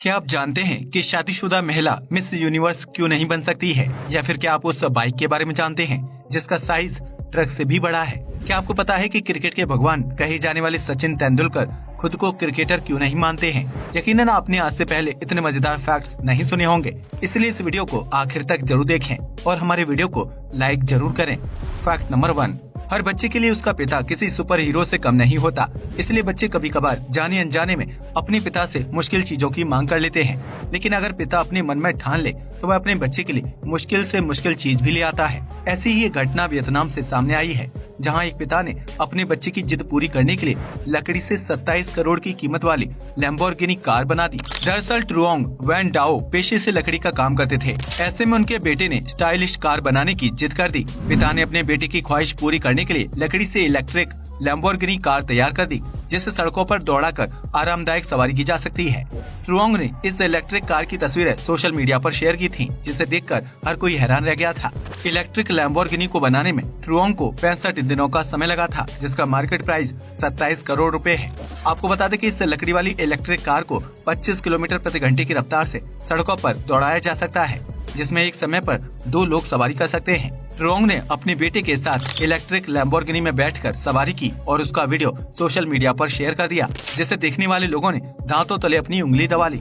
क्या आप जानते हैं कि शादीशुदा महिला मिस यूनिवर्स क्यों नहीं बन सकती है? या फिर क्या आप उस बाइक के बारे में जानते हैं जिसका साइज ट्रक से भी बड़ा है? क्या आपको पता है कि क्रिकेट के भगवान कहे जाने वाले सचिन तेंदुलकर खुद को क्रिकेटर क्यों नहीं मानते हैं? यकीनन आपने आज से पहले इतने मजेदार फैक्ट्स नहीं सुने होंगे, इसलिए इस वीडियो को आखिर तक जरूर देखें और हमारे वीडियो को लाइक जरूर करें। फैक्ट नंबर 1, हर बच्चे के लिए उसका पिता किसी सुपर हीरो से कम नहीं होता, इसलिए बच्चे कभी कभार जाने अनजाने में अपने पिता से मुश्किल चीजों की मांग कर लेते हैं। लेकिन अगर पिता अपने मन में ठान ले तो वह अपने बच्चे के लिए मुश्किल से मुश्किल चीज भी ले आता है। ऐसी ही एक घटना वियतनाम से सामने आई है, जहां एक पिता ने अपने बच्चे की जिद पूरी करने के लिए लकड़ी से 27 करोड़ की कीमत वाली लैम्बोर्गिनी कार बना दी। दरअसल ट्रुओंग वैन डाओ पेशे से लकड़ी का काम करते थे। ऐसे में उनके बेटे ने स्टाइलिश कार बनाने की जिद कर दी। पिता ने अपने बेटे की ख्वाहिश पूरी करने के लिए लकड़ी से इलेक्ट्रिक लैम्बोर्गिनी कार तैयार कर दी, जिसे सड़कों पर दौड़ाकर आरामदायक सवारी की जा सकती है। ट्रुओंग ने इस इलेक्ट्रिक कार की तस्वीरें सोशल मीडिया पर शेयर की थीं, जिसे देखकर हर कोई हैरान रह गया था। इलेक्ट्रिक लैम्बोर्गिनी को बनाने में ट्रुओंग को 65 दिनों का समय लगा था, जिसका मार्केट प्राइस 27 करोड़ रुपए है। आपको बता दें कि इस लकड़ी वाली इलेक्ट्रिक कार को 25 किलोमीटर प्रति घंटे की रफ्तार से सड़कों पर दौड़ाया जा सकता है, जिसमें एक समय पर 2 लोग सवारी कर सकते हैं। ट्रुओंग ने अपने बेटे के साथ इलेक्ट्रिक लैम्बोर्गिनी में बैठकर सवारी की और उसका वीडियो सोशल मीडिया पर शेयर कर दिया, जिसे देखने वाले लोगों ने दांतों तले अपनी उंगली दबा ली।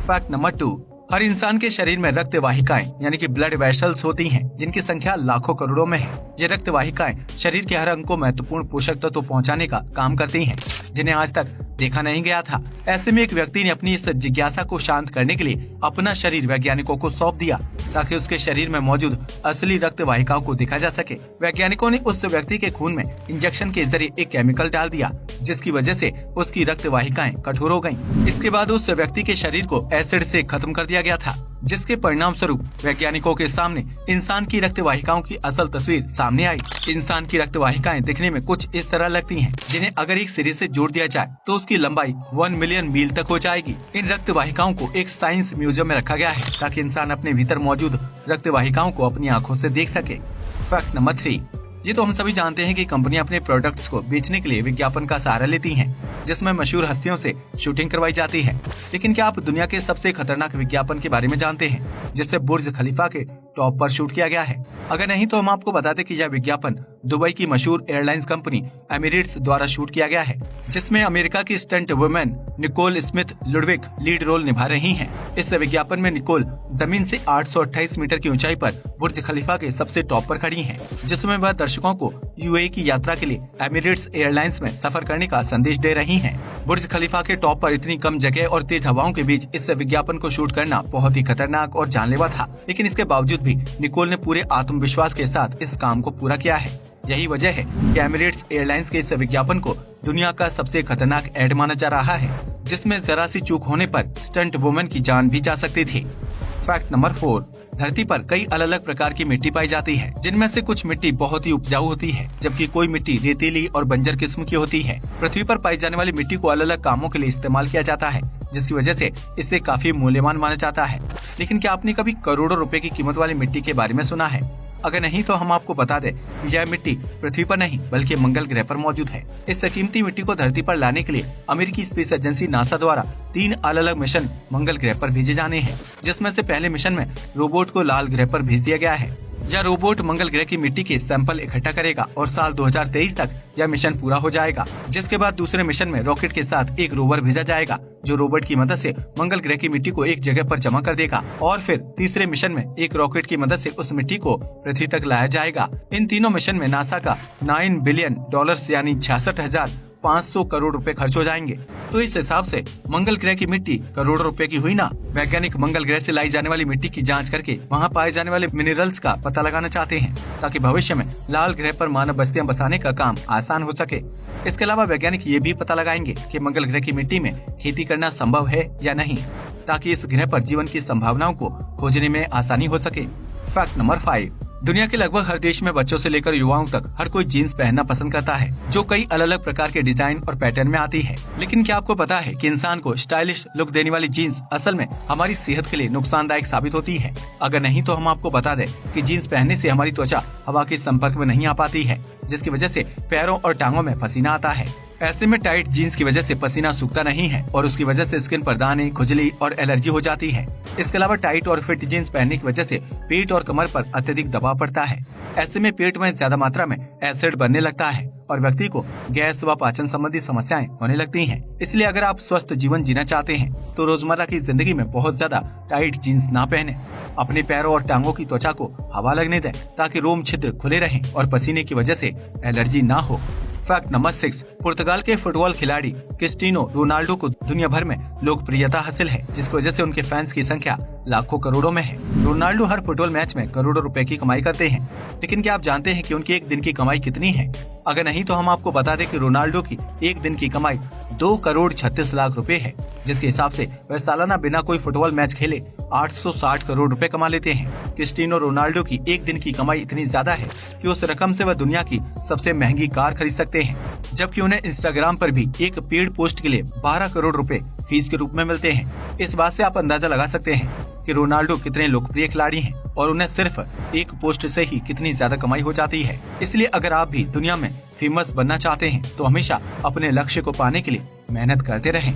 फैक्ट नंबर 2, हर इंसान के शरीर में रक्त वाहिकाएं यानी कि ब्लड वेसल्स होती हैं, जिनकी संख्या लाखों करोड़ों में है। ये रक्त वाहिकाएं शरीर के हर अंग को महत्वपूर्ण पोषक तत्व पहुंचाने का काम करती हैं, जिन्हें आज तक देखा नहीं गया था। ऐसे में एक व्यक्ति ने अपनी इस जिज्ञासा को शांत करने के लिए अपना शरीर वैज्ञानिकों को सौंप दिया, ताकि उसके शरीर में मौजूद असली रक्त वाहिकाओं को देखा जा सके। वैज्ञानिकों ने उस व्यक्ति के खून में इंजेक्शन के जरिए एक केमिकल डाल दिया, जिसकी वजह से उसकी रक्त वाहिकाएं कठोर हो गयीं। इसके बाद उस व्यक्ति के शरीर को एसिड से खत्म कर दिया गया था, जिसके परिणाम स्वरूप वैज्ञानिकों के सामने इंसान की रक्त वाहिकाओं की असल तस्वीर सामने आई। इंसान की रक्त वाहिकाएं दिखने में कुछ इस तरह लगती हैं, जिन्हें अगर एक सिरे से जोड़ दिया जाए तो उसकी लंबाई 1 मिलियन मील तक हो जाएगी। इन रक्त वाहिकाओं को एक साइंस म्यूजियम में रखा गया है, ताकि इंसान अपने भीतर मौजूद रक्त वाहिकाओं को अपनी आँखों से देख सके। फैक्ट नंबर 3, ये तो हम सभी जानते हैं कि कंपनियां अपने प्रोडक्ट्स को बेचने के लिए विज्ञापन का सहारा लेती हैं, जिसमें मशहूर हस्तियों से शूटिंग करवाई जाती है। लेकिन क्या आप दुनिया के सबसे खतरनाक विज्ञापन के बारे में जानते हैं, जिसे बुर्ज खलीफा के टॉप पर शूट किया गया है? अगर नहीं तो हम आपको बता दें कि यह विज्ञापन दुबई की मशहूर एयरलाइंस कंपनी एमिरेट्स द्वारा शूट किया गया है, जिसमें अमेरिका की stunt women Nicole Smith Ludwick lead role निभा रही हैं। इस विज्ञापन में निकोल जमीन से 828 मीटर की ऊंचाई पर बुर्ज खलीफा के सबसे टॉप पर खड़ी हैं, जिसमें वह दर्शकों को यूएई की यात्रा के लिए एमिरेट्स एयरलाइंस में सफर करने का संदेश दे रही हैं। बुर्ज खलीफा के टॉप पर इतनी कम जगह और तेज हवाओं के बीच इस विज्ञापन को शूट करना बहुत ही खतरनाक और जानलेवा था, लेकिन इसके बावजूद भी निकोल ने पूरे आत्मविश्वास के साथ इस काम को पूरा किया है। यही वजह है कि एमिरेट्स एयरलाइंस के इस विज्ञापन को दुनिया का सबसे खतरनाक एड माना जा रहा है, जिसमें जरा सी चूक होने पर स्टंट वुमेन की जान भी जा सकती थी। फैक्ट नंबर 4, धरती पर कई अलग अलग प्रकार की मिट्टी पाई जाती है, जिनमें से कुछ मिट्टी बहुत ही उपजाऊ होती है, जबकि कोई मिट्टी रेतीली और बंजर किस्म की होती है। पृथ्वी पर पाई जाने वाली मिट्टी को अलग अलग कामों के लिए इस्तेमाल किया जाता है, जिसकी वजह से इसे काफी मूल्यवान माना जाता है। लेकिन क्या आपने कभी करोड़ों रुपए की कीमत वाली मिट्टी के बारे में सुना है? अगर नहीं तो हम आपको बता दें कि यह मिट्टी पृथ्वी पर नहीं बल्कि मंगल ग्रह पर मौजूद है। इस कीमती मिट्टी को धरती पर लाने के लिए अमेरिकी स्पेस एजेंसी नासा द्वारा 3 अलग अलग मिशन मंगल ग्रह पर भेजे जाने हैं, जिसमें से पहले मिशन में रोबोट को लाल ग्रह पर भेज दिया गया है। यह रोबोट मंगल ग्रह की मिट्टी के सैंपल इकट्ठा करेगा और साल 2023 तक यह मिशन पूरा हो जाएगा, जिसके बाद दूसरे मिशन में रॉकेट के साथ एक रोवर भेजा जाएगा, जो रोबोट की मदद से मंगल ग्रह की मिट्टी को एक जगह पर जमा कर देगा, और फिर तीसरे मिशन में एक रॉकेट की मदद से उस मिट्टी को पृथ्वी तक लाया जाएगा। इन तीनों मिशन में नासा का $9 बिलियन यानी 66,500 करोड़ रुपए खर्च हो जाएंगे। तो इस हिसाब से मंगल ग्रह की मिट्टी करोड़ों रुपए की हुई ना। वैज्ञानिक मंगल ग्रह से लाई जाने वाली मिट्टी की जांच करके वहां पाए जाने वाले मिनरल्स का पता लगाना चाहते हैं, ताकि भविष्य में लाल ग्रह पर मानव बस्तियां बसाने का काम आसान हो सके। इसके अलावा वैज्ञानिक ये भी पता लगाएंगे कि मंगल ग्रह की मिट्टी में खेती करना संभव है या नहीं, ताकि इस ग्रह पर जीवन की संभावनाओं को खोजने में आसानी हो सके। फैक्ट नंबर 5, दुनिया के लगभग हर देश में बच्चों से लेकर युवाओं तक हर कोई जीन्स पहनना पसंद करता है, जो कई अलग अलग प्रकार के डिजाइन और पैटर्न में आती है। लेकिन क्या आपको पता है कि इंसान को स्टाइलिश लुक देने वाली जीन्स असल में हमारी सेहत के लिए नुकसानदायक साबित होती है? अगर नहीं तो हम आपको बता दें कि जीन्स पहनने से हमारी त्वचा हवा के संपर्क में नहीं आ पाती है, जिसकी वजह से पैरों और टांगों में पसीना आता है। ऐसे में टाइट जीन्स की वजह से पसीना सूखता नहीं है और उसकी वजह से स्किन पर दाने, खुजली और एलर्जी हो जाती है। इसके अलावा टाइट और फिट जीन्स पहनने की वजह से पेट और कमर पर अत्यधिक दबाव पड़ता है। ऐसे में पेट में ज्यादा मात्रा में एसिड बनने लगता है और व्यक्ति को गैस व पाचन संबंधी समस्याएं होने लगती हैं। इसलिए अगर आप स्वस्थ जीवन जीना चाहते हैं तो रोजमर्रा की जिंदगी में बहुत ज्यादा टाइट जीन्स ना पहने। अपने पैरों और टांगों की त्वचा को हवा लगने दें ताकि रोम छिद्र खुले रहें और पसीने की वजह से एलर्जी ना हो। फैक्ट नंबर 6, पुर्तगाल के फुटबॉल खिलाड़ी क्रिस्टियानो रोनाल्डो को दुनिया भर में लोकप्रियता हासिल है, जिसकी वजह से उनके फैंस की संख्या लाखों करोड़ों में है। रोनाल्डो हर फुटबॉल मैच में करोड़ों रुपए की कमाई करते हैं, लेकिन क्या आप जानते हैं कि उनकी एक दिन की कमाई कितनी है? अगर नहीं तो हम आपको बता दें कि रोनाल्डो की एक दिन की कमाई 2,36,00,000 रुपए है, जिसके हिसाब से वह सालाना बिना कोई फुटबॉल मैच खेले 860 करोड़ रुपए कमा लेते हैं। क्रिस्टियानो रोनाल्डो की एक दिन की कमाई इतनी ज्यादा है कि उस रकम से वह दुनिया की सबसे महंगी कार खरीद सकते हैं, जबकि उन्हें इंस्टाग्राम पर भी एक पेड पोस्ट के लिए 12 करोड़ रुपए फीस के रूप में मिलते हैं। इस बात से आप अंदाजा लगा सकते हैं कि रोनाल्डो कितने लोकप्रिय खिलाड़ी हैं और उन्हें सिर्फ एक पोस्ट से ही कितनी ज्यादा कमाई हो जाती है। इसलिए अगर आप भी दुनिया में फेमस बनना चाहते हैं तो हमेशा अपने लक्ष्य को पाने के लिए मेहनत करते रहें।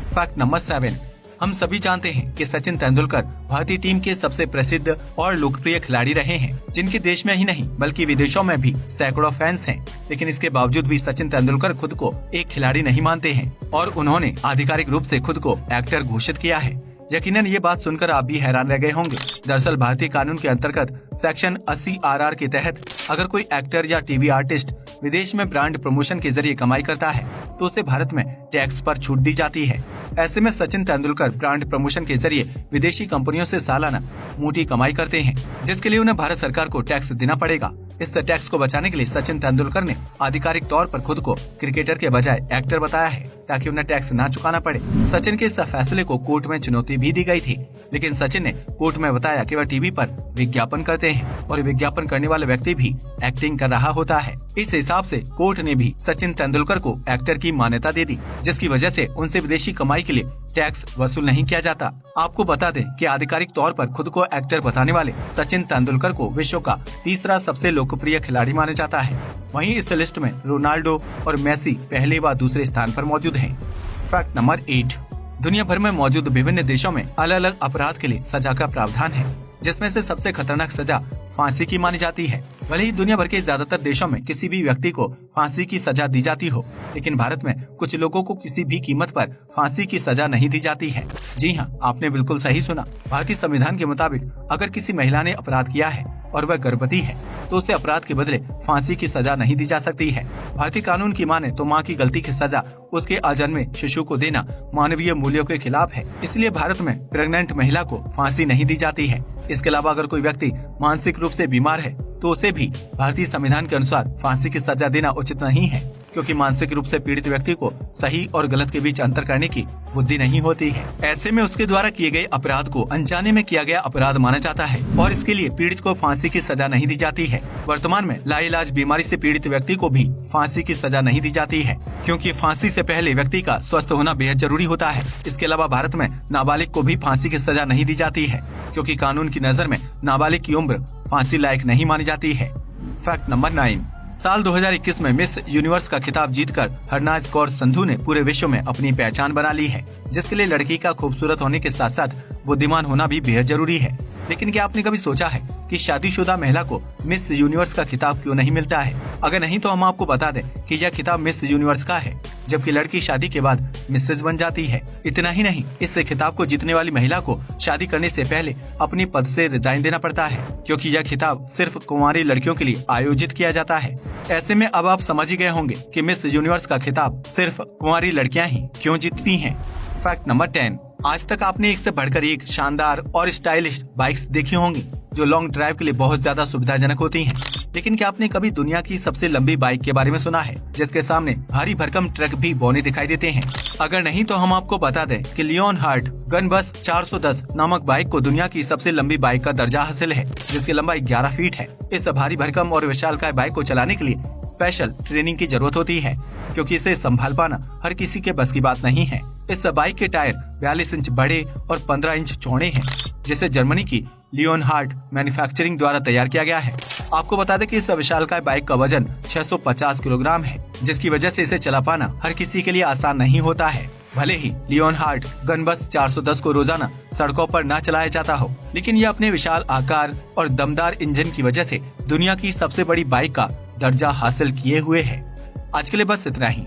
फैक्ट नंबर 7, हम सभी जानते हैं कि सचिन तेंदुलकर भारतीय टीम के सबसे प्रसिद्ध और लोकप्रिय खिलाड़ी रहे हैं, जिनके देश में ही नहीं बल्कि विदेशों में भी सैकड़ों फैंस हैं। लेकिन इसके बावजूद भी सचिन तेंदुलकर खुद को एक खिलाड़ी नहीं मानते हैं और उन्होंने आधिकारिक रूप से खुद को एक्टर घोषित किया है। यकीनन ये बात सुनकर आप भी हैरान रह गए होंगे। दरअसल भारतीय कानून के अंतर्गत सेक्शन 80 RR के तहत अगर कोई एक्टर या टीवी आर्टिस्ट विदेश में ब्रांड प्रमोशन के जरिए कमाई करता है तो उसे भारत में टैक्स पर छूट दी जाती है। ऐसे में सचिन तेंदुलकर ब्रांड प्रमोशन के जरिए विदेशी कंपनियों से सालाना मोटी कमाई करते हैं, जिसके लिए उन्हें भारत सरकार को टैक्स देना पड़ेगा। इस टैक्स को बचाने के लिए सचिन तेंदुलकर ने आधिकारिक तौर पर खुद को क्रिकेटर के बजाय एक्टर बताया है, ताकि उन्हें टैक्स ना चुकाना पड़े। सचिन के इस फैसले को कोर्ट में चुनौती भी दी गई थी, लेकिन सचिन ने कोर्ट में बताया कि वह टीवी पर विज्ञापन करते हैं और विज्ञापन करने वाले व्यक्ति भी एक्टिंग कर रहा होता है। इस हिसाब से कोर्ट ने भी सचिन तेंदुलकर को एक्टर की मान्यता दे दी, जिसकी वजह से उनसे विदेशी कमाई के लिए टैक्स वसूल नहीं किया जाता। आपको बता दें कि आधिकारिक तौर पर खुद को एक्टर बताने वाले सचिन तेंदुलकर को विश्व का तीसरा सबसे लोकप्रिय खिलाड़ी माना जाता है। वहीं इस लिस्ट में रोनाल्डो और मेसी पहले व दूसरे स्थान पर मौजूद हैं। फैक्ट नंबर 8, दुनिया भर में मौजूद विभिन्न देशों में अलग अलग अपराध के लिए सजा का प्रावधान है, जिसमें से सबसे खतरनाक सजा फांसी की मानी जाती है। भले ही दुनिया भर के ज्यादातर देशों में किसी भी व्यक्ति को फांसी की सजा दी जाती हो, लेकिन भारत में कुछ लोगों को किसी भी कीमत पर फांसी की सजा नहीं दी जाती है। जी हाँ, आपने बिल्कुल सही सुना। भारतीय संविधान के मुताबिक अगर किसी महिला ने अपराध किया है और वह गर्भवती है तो उसे अपराध के बदले फांसी की सजा नहीं दी जा सकती है। भारतीय कानून की माने तो माँ की गलती की सजा उसके अजन्मे शिशु को देना मानवीय मूल्यों के खिलाफ है। इसलिए भारत में प्रेग्नेंट महिला को फांसी नहीं दी जाती है। इसके अलावा अगर कोई व्यक्ति मानसिक रूप से बीमार है तो उसे भी भारतीय संविधान के अनुसार फांसी की सजा देना उचित नहीं है, क्योंकि मानसिक रूप से पीड़ित व्यक्ति को सही और गलत के बीच अंतर करने की बुद्धि नहीं होती है। ऐसे में उसके द्वारा किए गए अपराध को अनजाने में किया गया अपराध माना जाता है और इसके लिए पीड़ित को फांसी की सजा नहीं दी जाती है। वर्तमान में लाइलाज बीमारी से पीड़ित व्यक्ति को भी फांसी की सजा नहीं दी जाती है, क्योंकि फांसी से पहले व्यक्ति का स्वस्थ होना बेहद जरूरी होता है। इसके अलावा भारत में नाबालिग को भी फांसी की सजा नहीं दी जाती है, क्योंकि कानून की नजर में नाबालिग की उम्र फांसी लायक नहीं मानी जाती है। फैक्ट नंबर 9, साल 2021 में मिस यूनिवर्स का खिताब जीतकर हरनाज कौर संधू ने पूरे विश्व में अपनी पहचान बना ली है, जिसके लिए लड़की का खूबसूरत होने के साथ साथ बुद्धिमान होना भी बेहद जरूरी है। लेकिन क्या आपने कभी सोचा है कि शादीशुदा महिला को मिस यूनिवर्स का खिताब क्यों नहीं मिलता है? अगर नहीं तो हम आपको बता दें कि यह खिताब मिस यूनिवर्स का है, जबकि लड़की शादी के बाद मिसेज बन जाती है। इतना ही नहीं, इस खिताब को जीतने वाली महिला को शादी करने से पहले अपनी पद से रिजाइन देना पड़ता है, क्योंकि यह खिताब सिर्फ कुंवारी लड़कियों के लिए आयोजित किया जाता है। ऐसे में अब आप समझ ही गए होंगे कि मिस यूनिवर्स का खिताब सिर्फ कुंवारी लड़कियां ही क्यों जीतती हैं। फैक्ट नंबर 10, आज तक आपने एक से बढ़कर एक शानदार और स्टाइलिश बाइक्स देखी होंगी जो लॉन्ग ड्राइव के लिए बहुत ज्यादा सुविधाजनक होती हैं। लेकिन क्या आपने कभी दुनिया की सबसे लंबी बाइक के बारे में सुना है, जिसके सामने भारी भरकम ट्रक भी बौने दिखाई देते हैं? अगर नहीं तो हम आपको बता दें कि लियोन हार्ट गन बस 410 नामक बाइक को दुनिया की सबसे लंबी बाइक का दर्जा हासिल है, जिसकी लंबाई 11 फीट है। इस भारी भरकम और विशालकाय बाइक को चलाने के लिए स्पेशल ट्रेनिंग की जरूरत होती है, क्योंकि इसे संभाल पाना हर किसी के बस की बात नहीं है। इस बाइक के टायर 42 इंच बड़े और 15 इंच चौड़े हैं, जिसे जर्मनी की लियोनहार्ड मैन्युफैक्चरिंग द्वारा तैयार किया गया है। आपको बता दें कि इस विशालकाय बाइक का वजन 650 किलोग्राम है, जिसकी वजह से इसे चला पाना हर किसी के लिए आसान नहीं होता है। भले ही लियोनहार्ड गनबस 410 को रोजाना सड़कों पर न चलाया जाता हो, लेकिन यह अपने विशाल आकार और दमदार इंजन की वजह से दुनिया की सबसे बड़ी बाइक का दर्जा हासिल किए हुए है। आज के लिए बस इतना ही।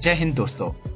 जय हिंद दोस्तों।